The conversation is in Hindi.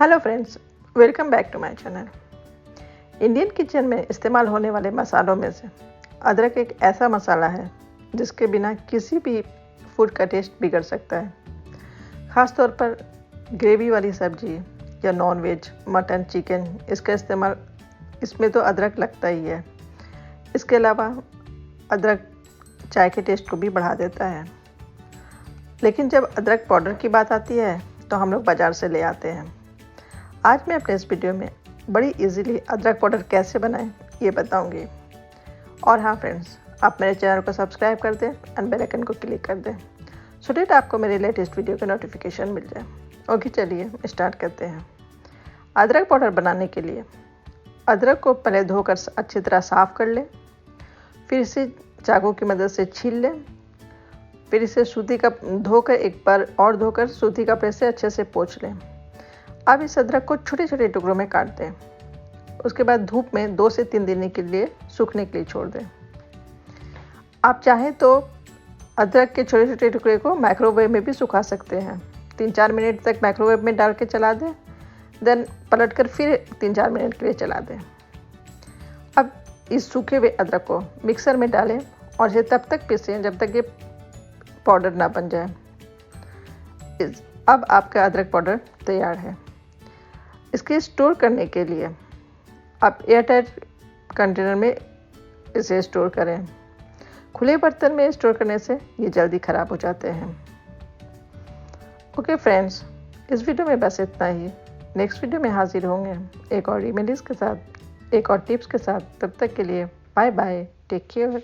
Hello friends, welcome back to my channel. Indian kitchen में इस्तेमाल होने वाले मसालों में से अदरक एक ऐसा मसाला है जिसके बिना किसी भी फूड का टेस्ट बिगड़ सकता है। ख़ास तौर पर ग्रेवी वाली सब्जी या नॉन वेज, मटन, चिकन, इसका इस्तेमाल इसमें तो अदरक लगता ही है। इसके अलावा अदरक चाय के टेस्ट को भी बढ़ा देता है। लेकिन जब अदरक पाउडर की बात आती है तो हम लोग बाज़ार से ले आते हैं। आज मैं अपने इस वीडियो में बड़ी इजीली अदरक पाउडर कैसे बनाएं ये बताऊंगी। और हाँ फ्रेंड्स, आप मेरे चैनल को सब्सक्राइब कर दें एंड बेल आइकन को क्लिक कर दें सो डेट आपको मेरे लेटेस्ट वीडियो का नोटिफिकेशन मिल जाए। ओके, चलिए स्टार्ट करते हैं। अदरक पाउडर बनाने के लिए अदरक को पहले धोकर अच्छी तरह साफ़ कर लें, फिर इसे चाकू की मदद से छील लें, फिर इसे सूती का धोकर एक बार और धोकर सूती कपड़े से अच्छे से पोंछ लें। अब इस अदरक को छोटे छोटे टुकड़ों में काट दें। उसके बाद धूप में 2 से 3 दिन के लिए सूखने के लिए छोड़ दें। आप चाहें तो अदरक के छोटे छोटे टुकड़े को माइक्रोवेव में भी सुखा सकते हैं। 3-4 मिनट तक माइक्रोवेव में डाल के चला दें, देन पलटकर फिर 3-4 मिनट के लिए चला दें। अब इस सूखे हुए अदरक को मिक्सर में डालें और इसे तब तक पीसें जब तक ये पाउडर ना बन जाए। अब आपका अदरक पाउडर तैयार है। इसके स्टोर करने के लिए आप एयरटाइट कंटेनर में इसे स्टोर करें। खुले बर्तन में स्टोर करने से ये जल्दी ख़राब हो जाते हैं। ओके फ्रेंड्स, इस वीडियो में बस इतना ही। नेक्स्ट वीडियो में हाजिर होंगे एक और रेमेडीज़ के साथ, एक और टिप्स के साथ। तब तक के लिए बाय बाय, टेक केयर।